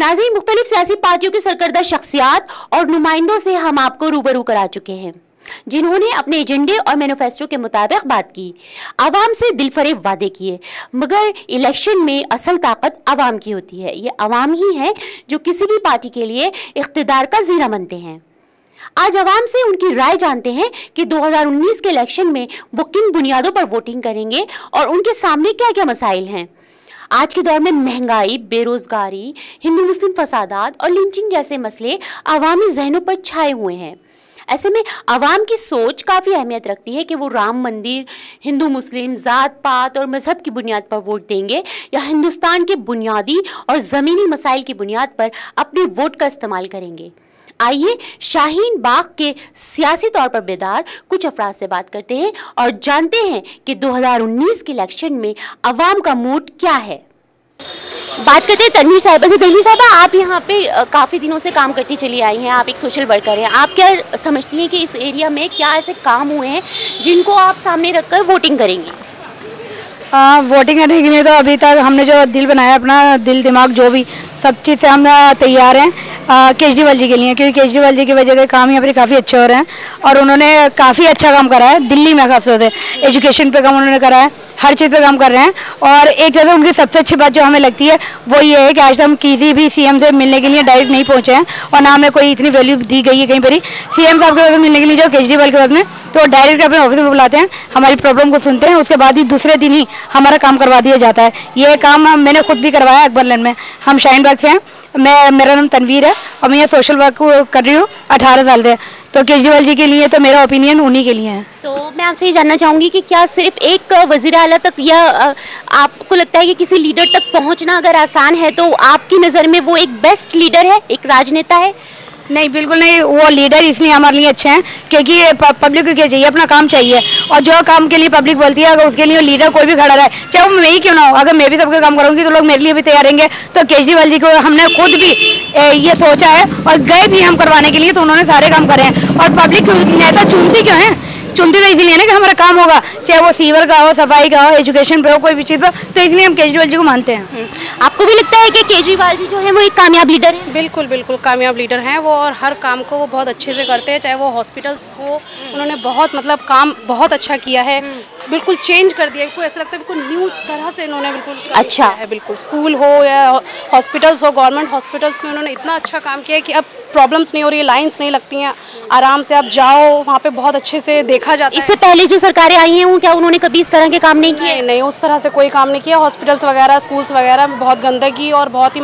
नाज़रीन, मुख्तलिफ सियासी पार्टियों की सरकर्दा शख्सियात और नुमाइंदों से हम आपको रूबरू करा चुके हैं, जिन्होंने अपने एजेंडे और मैनिफेस्टो के मुताबिक बात की, आवाम से दिलफरेब वादे किए, मगर इलेक्शन में असल ताकत आवाम की होती है। ये आवाम ही है जो किसी भी पार्टी के लिए इख्तिदार का जीरा बनते हैं। आज आवाम से उनकी राय जानते हैं कि 2019 के इलेक्शन में वो किन बुनियादों पर वोटिंग करेंगे और उनके सामने क्या क्या मसाइल हैं। आज के दौर में महंगाई, बेरोजगारी, हिंदू मुस्लिम फसादात और लिंचिंग जैसे मसले आवामी जहनों पर छाए हुए हैं। ऐसे में आवाम की सोच काफ़ी अहमियत रखती है कि वो राम मंदिर, हिंदू मुस्लिम, ज़ात पात और मज़हब की बुनियाद पर वोट देंगे या हिंदुस्तान के बुनियादी और ज़मीनी मसाइल की बुनियाद पर अपने वोट का इस्तेमाल करेंगे। आइए शाहीन बाग के सियासी तौर पर बेदार कुछ अफराद से बात करते हैं और जानते हैं कि 2019 के इलेक्शन में अवाम का मूड क्या है। बात करते हैं तनवीर साहिबा से। तनवीर साहिबा, आप यहाँ पे काफ़ी दिनों से काम करती चली आई हैं, आप एक सोशल वर्कर हैं। आप क्या समझती हैं कि इस एरिया में क्या ऐसे काम हुए हैं जिनको आप सामने रखकर वोटिंग करेंगी? वोटिंग करने के लिए तो अभी तक हमने जो दिल बनाया, अपना दिल दिमाग जो भी सब चीज़ से हम तैयार हैं केजरीवाल जी के लिए, क्योंकि केजरीवाल जी की वजह से काम यहाँ पर काफ़ी अच्छे हो रहे हैं और उन्होंने काफ़ी अच्छा काम करा है। दिल्ली में खासतौर से एजुकेशन पे काम उन्होंने करा है, हर चीज़ पे काम कर रहे हैं। और एक तरह उनकी सबसे अच्छी बात जो हमें लगती है वो ये है कि आज तक हम किसी भी सीएम से मिलने के लिए डायरेक्ट नहीं पहुँचे हैं और ना हमें कोई इतनी वैल्यू दी गई है कहीं पर ही। सीएम साहब के पास मिलने के लिए जो केजरीवाल के पास में, तो डायरेक्ट अपने ऑफिस में बुलाते हैं, हमारी प्रॉब्लम को सुनते हैं, उसके बाद ही दूसरे दिन ही हमारा काम करवा दिया जाता है। ये काम मैंने खुद भी करवाया अकबरलैंड में। हम शाहीन बाग से हैं, मेरा नाम तनवीर है और मैं ये सोशल वर्क कर रही हूँ 18 साल से। तो केजरीवाल जी के लिए तो मेरा ओपिनियन उन्हीं के लिए है। तो मैं आपसे ये जानना चाहूँगी कि क्या सिर्फ एक वज़ीर आला तक या आपको लगता है कि किसी लीडर तक पहुँचना अगर आसान है तो आपकी नज़र में वो एक बेस्ट लीडर है, एक राजनेता है? नहीं, बिल्कुल नहीं। वो लीडर इसलिए हमारे लिए अच्छे हैं क्योंकि पब्लिक को क्या चाहिए, अपना काम चाहिए, और जो काम के लिए पब्लिक बोलती है अगर उसके लिए लीडर कोई भी खड़ा रहे, चाहे वो मैं ही क्यों ना हो। अगर मैं भी सबके काम करूँगी तो लोग मेरे लिए भी तैयार रहेंगे। तो केजरीवाल जी को हमने खुद भी ये सोचा है और गए भी हम करवाने के लिए, तो उन्होंने सारे काम करे हैं। और पब्लिक नेता चुनती क्यों है? चुनती तो इसलिए ना कि हमारा काम होगा, चाहे वो सीवर का हो, सफाई का हो, एजुकेशन पे हो, कोई भी चीज़ पर। तो इसलिए हम केजरीवाल जी को मानते हैं। आपको भी लगता है कि केजरीवाल जी जो है वो एक कामयाब लीडर है? बिल्कुल बिल्कुल कामयाब लीडर हैं वो, और हर काम को वो बहुत अच्छे से करते हैं। चाहे वो हॉस्पिटल्स हो, उन्होंने बहुत काम बहुत अच्छा किया है, बिल्कुल चेंज कर दिया। बिल्कुल ऐसा लगता है बिल्कुल न्यू तरह से इन्होंने बिल्कुल अच्छा है। बिल्कुल स्कूल हो या हॉस्पिटल्स हो, गवर्नमेंट हॉस्पिटल्स में उन्होंने इतना अच्छा काम किया है कि अब प्रॉब्लम्स नहीं हो रही है, लाइन्स नहीं लगती हैं, आराम से आप जाओ, वहाँ पे बहुत अच्छे से देखा जाता है। इससे पहले जो सरकारें आई हैं वो क्या उन्होंने कभी इस तरह के काम नहीं किए? नहीं, उस तरह से कोई काम नहीं किया। हॉस्पिटल्स वगैरह, स्कूल्स वगैरह में बहुत गंदगी और बहुत ही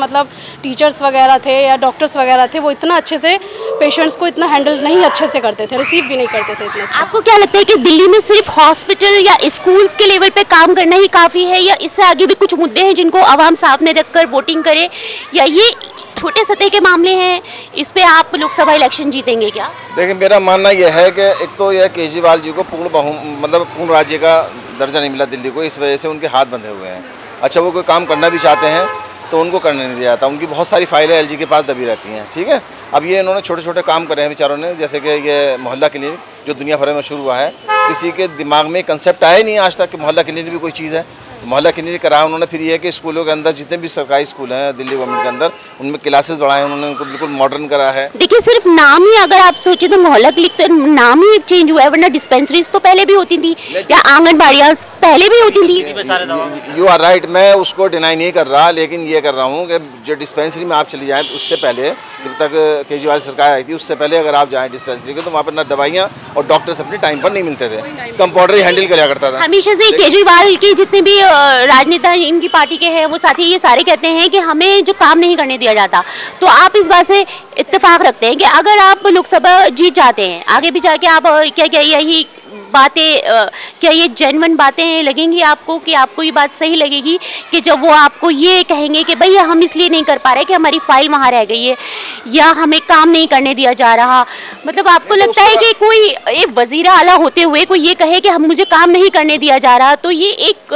टीचर्स वगैरह थे या डॉक्टर्स वगैरह थे, वो इतना अच्छे से पेशेंट्स को इतना हैंडल नहीं अच्छे से करते थे, रिसीव भी नहीं करते थे इतना अच्छा। आपको क्या लगता है कि दिल्ली में सिर्फ हॉस्पिटल या स्कूल्स के लेवल पे काम करना ही काफ़ी है, या इससे आगे भी कुछ मुद्दे हैं जिनको आवाम सामने रखकर वोटिंग करे, या ये छोटे सतह के मामले हैं, इस पे आप लोकसभा इलेक्शन जीतेंगे क्या? देखिए, मेरा मानना यह है कि एक तो यह केजरीवाल जी को पूर्ण राज्य का दर्जा नहीं मिला दिल्ली को, इस वजह से उनके हाथ बंधे हुए हैं। अच्छा, वो कोई काम करना भी चाहते हैं तो उनको करने नहीं दिया जाता, उनकी बहुत सारी फाइलें एलजी के पास दबी रहती हैं। ठीक है, अब ये इन्होंने छोटे छोटे काम करे हैं बेचारों ने, जैसे कि ये मोहल्ला क्लिनिक जो दुनिया भर में शुरू हुआ है, किसी के दिमाग में कंसेप्ट आया नहीं आज तक कि मोहल्ला क्लिनिक भी कोई चीज़ है। मोहल्ला क्लिनिक कराया उन्होंने। फिर ये है कि स्कूलों के अंदर जितने भी सरकारी स्कूल हैं दिल्ली गवर्नमेंट के अंदर, उनमें क्लासेस बढ़ाए उन्होंने, उनको बिल्कुल मॉडर्न करा है। देखिए, सिर्फ नाम ही अगर आप सोचे तो मोहल्ला क्लिनिक तो नाम ही एक चेंज हुआ है, वरना डिस्पेंसरीज तो पहले भी होती थी या आंगनबाड़ियाँ पहले भी होती थी। यू आर राइट, मैं उसको डिनाई नहीं कर रहा, लेकिन ये कर रहा हूँ कि जो डिस्पेंसरी में आप चली जाएँ, उससे पहले जब तक केजरीवाल सरकार आई थी उससे पहले अगर आप जाएँ डिस्पेंसरी के, तो वहाँ पर ना दवाइयाँ और डॉक्टर्स अपने टाइम पर नहीं मिलते थे, कंपाउंडर ही हैंडल किया करता था। हमेशा से केजरीवाल की जितने भी राजनेता इनकी पार्टी के हैं वो साथी ये सारे कहते हैं कि हमें जो काम नहीं करने दिया जाता। तो आप इस बात से इत्तेफाक रखते हैं कि अगर आप लोकसभा जीत जाते हैं, आगे भी जाके आप क्या यही बातें, क्या ये जेन्युइन बातें लगेंगी आपको, कि आपको ये बात सही लगेगी कि जब वो आपको ये कहेंगे कि भैया हम इसलिए नहीं कर पा रहे कि हमारी फाइल वहाँ रह गई है या हमें काम नहीं करने दिया जा रहा? मतलब आपको लगता है कि कोई एक वज़ीर आला होते हुए कोई ये कहे कि हम मुझे काम नहीं करने दिया जा रहा, तो ये एक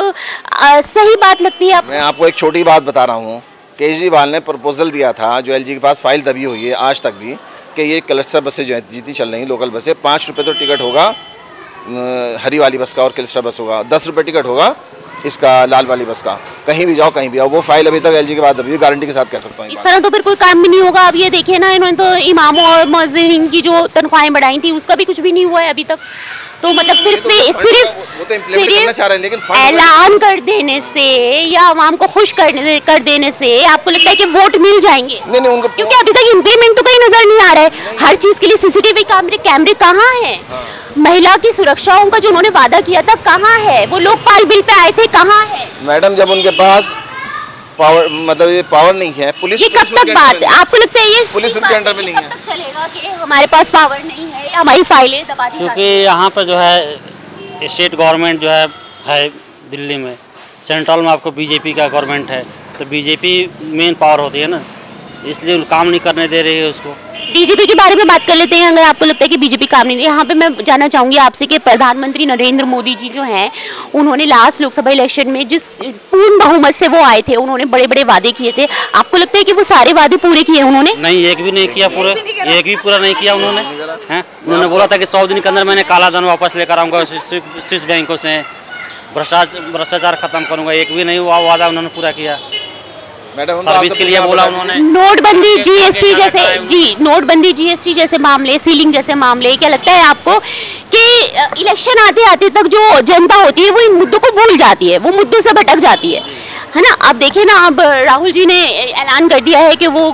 सही बात लगती है आपको? मैं आपको एक छोटी बात बता रहा हूँ। केजरीवाल ने प्रपोजल दिया था, जो एलजी के पास फाइल दबी हुई है आज तक भी, कि ये क्लस्टर बसें जो जितनी चल रही हैं लोकल बसें, 5 रुपये तो टिकट होगा हरी वाली बस का और क्लस्टर बस होगा, 10 रुपये टिकट होगा इसका लाल वाली बस का, कहीं भी जाओ कहीं भी आओ, वो फाइल अभी तक एलजी के बाद अभी गारंटी के साथ कह सकता हूँ। इस तरह तो फिर कोई काम भी नहीं होगा। अब ये देखिए ना, इन्होंने तो इमामों और मुअज्जिनीन की जो तनख्वाहें बढ़ाई थी उसका भी कुछ भी नहीं हुआ है अभी तक। तो मतलब सिर्फ ऐलान कर देने से या आवाम को खुश कर देने से आपको लगता है कि वोट मिल जाएंगे? नहीं उनको, क्योंकि अभी तक इम्प्लीमेंट तो कहीं नजर नहीं आ रहा है। हर चीज के लिए सीसीटीवी कैमरे कहाँ हैं? महिला की सुरक्षाओं का जो उन्होंने वादा किया था कहाँ है? वो लोकपाल बिल पे आए थे, कहाँ है? मैडम जब उनके पास पावर, मतलब ये पावर नहीं है, पुलिस, ये कब तक बात है? आपको लगता है ये पुलिस उनके अंडर में नहीं है? कब तक चलेगा कि हमारे पास पावर नहीं है या हमारी फाइलें दबा दी? क्योंकि यहाँ पर जो है स्टेट गवर्नमेंट जो है दिल्ली में, सेंट्रल में आपको बीजेपी का गवर्नमेंट है, तो बीजेपी मेन पावर होती है ना, इसलिए काम नहीं करने दे रही है उसको। बीजेपी के बारे में बात कर लेते हैं। अगर आपको लगता है कि बीजेपी काम नहीं, यहाँ पे मैं जानना चाहूंगी आपसे कि प्रधानमंत्री नरेंद्र मोदी जी जो हैं, उन्होंने लास्ट लोकसभा इलेक्शन में जिस पूर्ण बहुमत से वो आए थे, उन्होंने बड़े बड़े वादे किए थे। आपको लगता है कि वो सारे वादे पूरे किए उन्होंने? नहीं, एक भी नहीं किया, एक भी पूरा नहीं किया उन्होंने। उन्होंने बोला था कि 100 दिन के अंदर मैंने काला धन वापस लेकर आऊँगा स्विस बैंकों से, भ्रष्टाचार खत्म करूँगा, एक भी नहीं हुआ वादा उन्होंने पूरा किया। सर्विस के लिए बोला उन्होंने। नोटबंदी जीएसटी जैसे, जी नोटबंदी जीएसटी जैसे मामले, सीलिंग जैसे मामले, क्या लगता है आपको कि इलेक्शन आते आते तक जो जनता होती है वो इन मुद्दों को भूल जाती है, वो मुद्दों से भटक जाती है ना? अब देखिए ना, अब राहुल जी ने ऐलान कर दिया है कि वो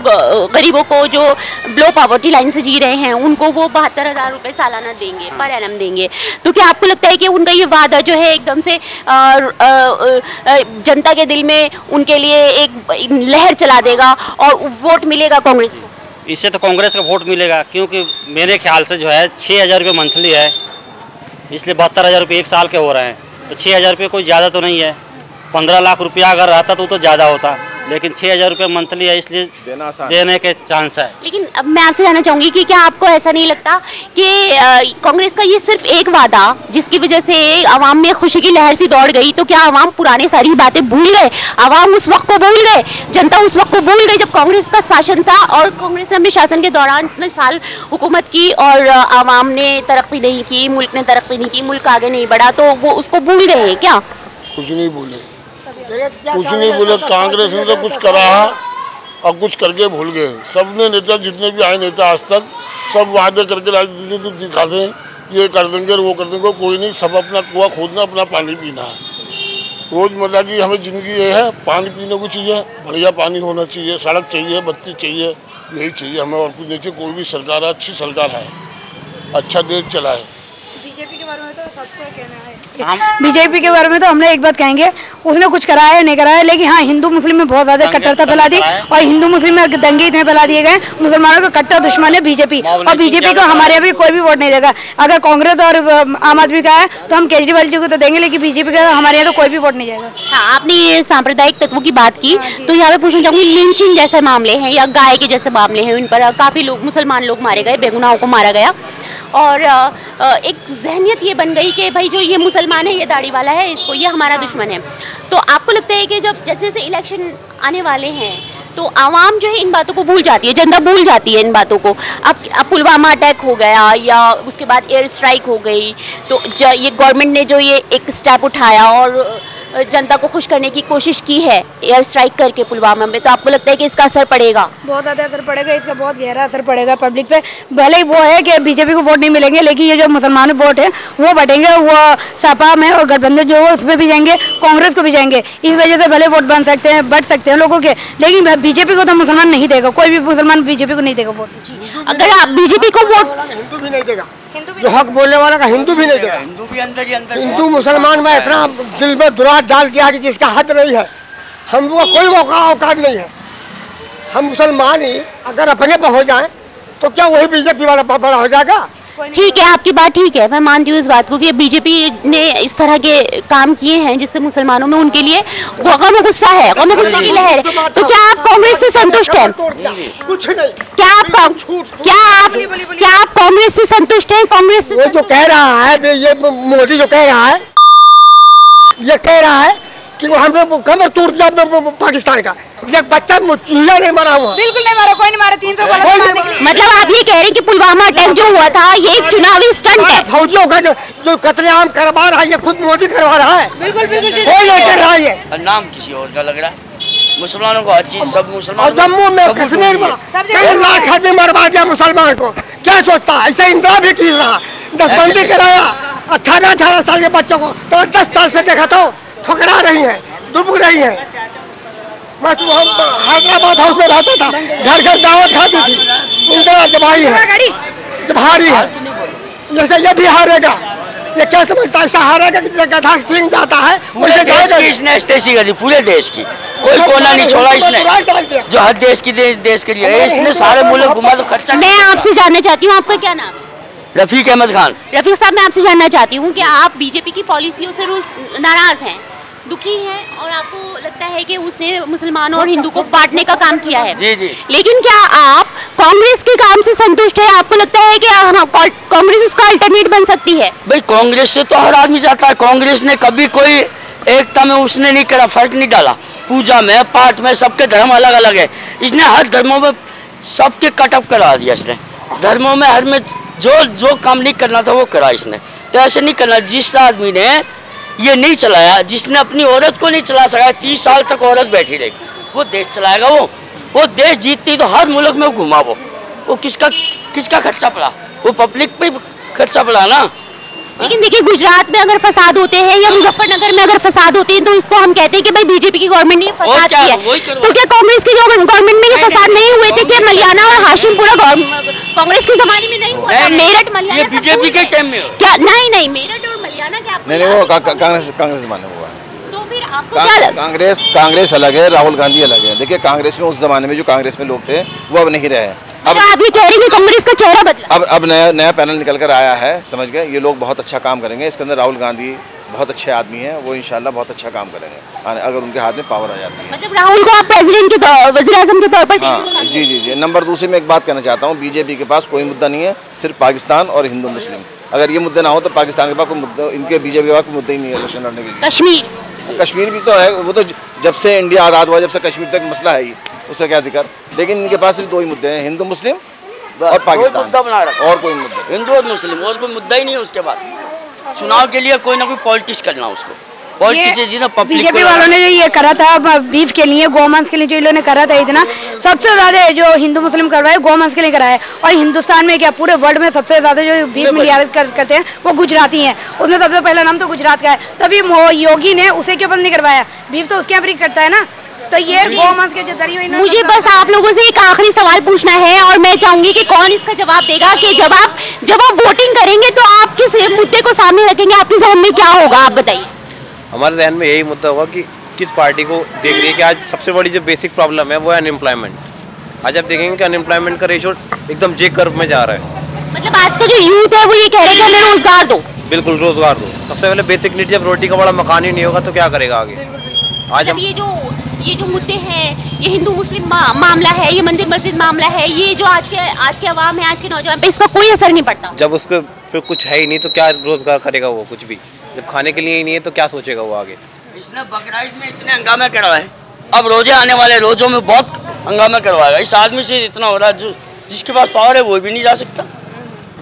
गरीबों को जो बिलो पॉवर्टी लाइन से जी रहे हैं उनको वो 72,000 रुपये सालाना देंगे, पर एनम देंगे। तो क्या आपको लगता है कि उनका ये वादा जो है एकदम से जनता के दिल में उनके लिए एक लहर चला देगा और वोट मिलेगा कांग्रेस को? इससे तो कांग्रेस का वोट मिलेगा, क्योंकि मेरे ख्याल से जो है 6,000 रुपये मंथली है, इसलिए 72,000 रुपये एक साल के हो रहे हैं, तो 6,000 रुपये कोई ज़्यादा तो नहीं है। 15 लाख रुपया अगर रहता तो ज़्यादा होता, लेकिन 6,000 रुपये मंथली है, इसलिए देने के चांस है। लेकिन अब मैं आपसे जानना चाहूँगी कि क्या आपको ऐसा नहीं लगता कि कांग्रेस का ये सिर्फ एक वादा जिसकी वजह से आवाम में खुशी की लहर सी दौड़ गई, तो क्या आवाम पुरानी सारी बातें भूल गए? आवाम उस वक्त को भूल गए, जनता उस वक्त को भूल गई जब कांग्रेस का शासन था और कांग्रेस ने अपने शासन के दौरान इतने साल हुकूमत की और आवाम ने तरक्की नहीं की, मुल्क ने तरक्की नहीं की, मुल्क आगे नहीं बढ़ा, तो वो उसको भूल गए हैं क्या? कुछ नहीं भूले, कुछ नहीं बोले। कांग्रेस ने तो कुछ करा है और कुछ करके भूल गए। सबने नेता जितने भी आए नेता आज तक सब वादे करके राजनीति दिखाते हैं, ये कर देंगे वो कर देंगे, कोई नहीं। सब अपना कुआं खोदना, अपना पानी पीना है। रोज़मर्रा की हमें ज़िंदगी ये है, पानी पीने को चाहिए, बढ़िया पानी होना चाहिए, सड़क चाहिए, बत्ती चाहिए, यही चाहिए हमें, और कुछ नहीं चाहिए। कोई भी सरकार है, अच्छी सरकार है, अच्छा देश चलाए। बीजेपी के बारे में तो सबको कहना है, बीजेपी के बारे में तो हमने एक बात कहेंगे, उसने कुछ कराया है नहीं कराया, लेकिन हाँ हिंदू मुस्लिम में बहुत ज़्यादा कट्टरता फैला दी और हिंदू मुस्लिम में दंगे इतने फैला दिए गए। मुसलमानों का कट्टर दुश्मन है बीजेपी, और बीजेपी को हमारे यहाँ भी कोई भी वोट नहीं देगा। अगर कांग्रेस और आम आदमी का है तो हम केजरीवाल जी को तो देंगे, लेकिन बीजेपी का हमारे यहाँ तो कोई भी वोट नहीं जाएगा। हाँ, आपने ये सांप्रदायिक तत्वों की बात की, तो यहाँ पे पूछना चाहूँगी, लिंचिंग जैसे मामले हैं या गाय के जैसे मामले हैं, उन पर काफ़ी लोग मुसलमान लोग मारे गए, बेगुनाहों को मारा गया, और एक जहनियत ये बन गई कि भाई जो ये मुसलमान है, ये दाढ़ी वाला है, इसको ये हमारा दुश्मन है। तो आपको लगता है कि जब जैसे जैसे इलेक्शन आने वाले हैं तो आवाम जो है इन बातों को भूल जाती है, जनता भूल जाती है इन बातों को? अब पुलवामा अटैक हो गया या उसके बाद एयर स्ट्राइक हो गई, तो ये गवर्नमेंट ने जो ये एक स्टेप उठाया और जनता को खुश करने की कोशिश की है एयर स्ट्राइक करके पुलवामा में, तो आपको लगता है कि इसका असर पड़ेगा? बहुत ज़्यादा असर पड़ेगा, इसका बहुत गहरा असर पड़ेगा पब्लिक पे। भले ही वो है कि बीजेपी को वोट नहीं मिलेंगे, लेकिन ये जो मुसलमान वोट है वो बढ़ेंगे, वो सपा में और गठबंधन जो है उस पर भी जाएंगे, कांग्रेस को भी जाएंगे। इस वजह से भले वोट बन सकते हैं, बढ़ सकते हैं लोगों के, लेकिन बीजेपी को तो मुसलमान नहीं देगा, कोई भी मुसलमान बीजेपी को नहीं देगा वोट। अगर आप बीजेपी को वोट, हिंदू भी नहीं देगा, जो हक बोलने वाला का हिंदू भी नहीं देगा। हिंदू भी अंदर ही अंदर, हिंदू मुसलमान में इतना दिल में दुरात डाल दिया कि जिसका हद नहीं है, हम लोग कोई औकात नहीं है। हम मुसलमान ही अगर अपने पर हो जाए तो क्या वही बीजेपी वाला बड़ा हो जाएगा? ठीक है, आपकी बात ठीक है, मैं मानती हूँ इस बात को कि बीजेपी ने इस तरह के काम किए हैं जिससे मुसलमानों में उनके लिए गम गुस्सा है, गम गुस्से की लहर है। तो क्या आप कांग्रेस से संतुष्ट हैं? कुछ नहीं। क्या आप कांग्रेस से संतुष्ट हैं? कांग्रेस वो जो कह रहा है, ये मोदी जो कह रहा है, ये कह रहा है कि हमने कमर तोड़ दिया पाकिस्तान का। एक बच्चा चूहिया नहीं मारा हुआ, बिल्कुल नहीं मारा, कोई नहीं मारा। 300 मतलब आप ये कह रहे हैं कि पुलवामा अटैक जो हुआ था ये एक चुनावी स्टंट है? फौजियों का जो कत्लेआम करवा रहा है ये खुद मोदी करवा रहा है। बिल्कुल बिल्कुल कोई नहीं कर रहा है ये। नाम किसी और का लग रहा है। मुसलमानों को हर चीज सब मुसलमान। और जम्मू में कश्मीर में 1 लाख आदमी मरवा दिया मुसलमान को। क्या सोचता है? ऐसे इंदिरा भी की रहा, दसबंदी कराया 18 साल के बच्चों को, तो 10 साल से देखा तो ठुकरा रही है, डूब रही है। बस वो हैदराबाद हाउस में रहता था, घर घर दावत खाती थी। इंदिरा जब आई है, जब हारी है, जैसे ये भी हारेगा। ये क्या समझता है? ऐसा हारेगा कि गधा सिंह जाता है वैसे जाएगा। इसने स्टेसी कर दी पूरे देश की, कोई कोना नहीं छोड़ा इसने, जो हर देश की देश के लिए इसने सारे मुल्क घुमा तो खर्चा। मैं आपसे जानना चाहती हूँ, आपका क्या नाम? रफीक अहमद खान। रफीक साहब, मैं आपसे जानना चाहती हूँ कि आप बीजेपी की पॉलिसियों से नाराज हैं, दुखी हैं, और आपको लगता है कि उसने मुसलमानों और हिंदू को बांटने का काम किया है। जी जी। लेकिन क्या आप कांग्रेस के काम से संतुष्ट है? आपको लगता है कि कांग्रेस उसका अल्टरनेट बन सकती है? भाई कांग्रेस से तो हर आदमी चाहता है। कांग्रेस ने कभी कोई एकता में उसने नहीं करा, फर्क नहीं डाला। पूजा में, पाठ में, सबके धर्म अलग अलग है। इसने हर धर्मों में सबके कटअप करा दिया। इसने धर्मों में हर में जो काम नहीं करना था वो करा इसने। तो ऐसे नहीं करना। जिस आदमी ने ये नहीं चलाया, जिसने अपनी औरत को नहीं चला सका, 30 साल तक औरत बैठी रही, वो देश चलाएगा? वो देश जीतती तो हर मुल्क में घुमा। वो किसका खर्चा पड़ा? वो पब्लिक पे खर्चा पड़ा ना। लेकिन देखिए, गुजरात में अगर फसाद होते हैं या मुजफ्फरनगर में अगर फसाद होते हैं तो इसको हम कहते हैं कि भाई बीजेपी की गवर्नमेंट ने फसाद किया है। तो क्या कांग्रेस की गवर्नमेंट में ये फसाद नहीं हुए थे? क्या मलियाना और हाशिमपुरा कांग्रेस के जमाने में नहीं हुआ था? मेरठ मलियाना ये बीजेपी के टाइम में क्या? नहीं, मेरठ और मलियाना क्या? नहीं, वो कांग्रेस जमाने में हुआ। तो फिर आपको क्या लगा? कांग्रेस अलग है, राहुल गांधी अलग है। देखिए, कांग्रेस में उस जमाने में जो कांग्रेस में लोग थे वो अब नहीं रहे। अब आप ये कह रहे हैं कि कांग्रेस का चेहरा बदला? अब नया पैनल निकल कर आया है, समझ गए? ये लोग बहुत अच्छा काम करेंगे। इसके अंदर राहुल गांधी बहुत अच्छे आदमी हैं, वो इंशाल्लाह बहुत अच्छा काम करेंगे अगर उनके हाथ में पावर आ जाती है। मतलब राहुल को आप प्रेसिडेंट के वज़ीर-ए-आज़म के तौर पर? हाँ जी। नंबर 2 में एक बात कहना चाहता हूँ, बीजेपी के पास कोई मुद्दा नहीं है, सिर्फ पाकिस्तान और हिंदू मुस्लिम। अगर ये मुद्दे ना हो तो पाकिस्तान के पास कोई मुद्दा, इनके बीजेपी के पास कोई मुद्दा ही नहीं है इलेक्शन लड़ने के लिए। कश्मीर भी तो है, वो तो जब से इंडिया आज़ाद हुआ जब से कश्मीर तक मसला है ही, उसका क्या दिक्कत? लेकिन इनके पास सिर्फ 2 ही मुद्दे हैं, हिंदू मुस्लिम और पाकिस्तान, और कोई मुद्दा? हिंदू और मुस्लिम, और कोई मुद्दा ही नहीं है। उसके बाद चुनाव के लिए कोई ना कोई पॉलिटिक्स करना उसको। बीजेपी वालों ने जो ये करा था बीफ के लिए, गौमांस के लिए, जो इन्होंने करा था, इतना सबसे ज्यादा जो हिंदू मुस्लिम करवाए गौमांस के लिए कराया। और हिंदुस्तान में क्या पूरे वर्ल्ड में सबसे ज्यादा जो बीफ निर्यात करते हैं वो गुजराती हैं। उसने सबसे पहला नाम तो गुजरात का है, तभी योगी ने उसे क्यों बंद नहीं करवाया? बीफ तो उसके यहाँ पर करता है ना। तो ये गौमांस के जरिए मुझे बस आप लोगों से एक आखिरी सवाल पूछना है, और मैं चाहूंगी कि कौन इसका जवाब देगा कि जब आप वोटिंग करेंगे तो आप किस मुद्दे को सामने रखेंगे? आपके जहन में क्या होगा, आप बताइए। हमारे जहन में यही मुद्दा होगा कि किस पार्टी को देख रही है कि आज सबसे बड़ी जो बेसिक प्रॉब्लम है वो है अनएम्प्लॉयमेंट। आज आप देखेंगे कि अनएम्प्लॉयमेंट का रेशो एकदम जे कर्व में जा रहा है। मतलब आज का जो यूथ है वो ये कह रहे हैं कि हमें रोजगार दो। बिल्कुल, रोजगार दो। सबसे पहले बेसिक नीड, जब रोटी का बड़ा मकान ही नहीं होगा तो क्या करेगा आगे? आज हम ये जो मुद्दे हैं, ये हिंदू मुस्लिम मामला है, ये मंदिर मस्जिद मामला है, ये जो आज के अवाम है, आज के नौजवान पे इसका कोई असर नहीं पड़ता। जब उसको फिर कुछ है ही नहीं तो क्या रोजगार करेगा वो? कुछ भी जब खाने के लिए ही नहीं है तो क्या सोचेगा वो आगे? इसने बकरीद में इतने हंगामे करवाए, अब रोजे आने वाले रोजों में बहुत हंगामा करवाएगा। इस आदमी से इतना हो रहा है, जिसके पास पावर है वो भी नहीं जा सकता।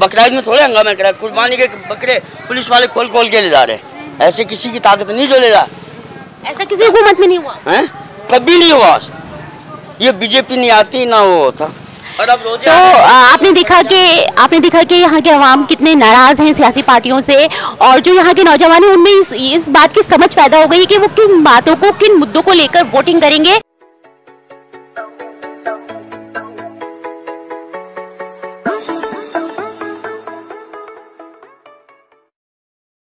बकरीद में थोड़े हंगामे कराए, कुर्बानी के बकरे पुलिस वाले खोल के ले जा रहे हैं। ऐसे किसी की ताकत नहीं जो ले जा। ऐसा किसी हुकूमत में नहीं हुआ है, कभी नहीं हुआ। ये बीजेपी नहीं आती ना वो होता। और अब तो आपने देखा कि यहाँ के अवाम कितने नाराज हैं सियासी पार्टियों से, और जो यहाँ के नौजवान हैं उनमें इस बात की समझ पैदा हो गई कि वो किन बातों को, किन मुद्दों को लेकर वोटिंग करेंगे।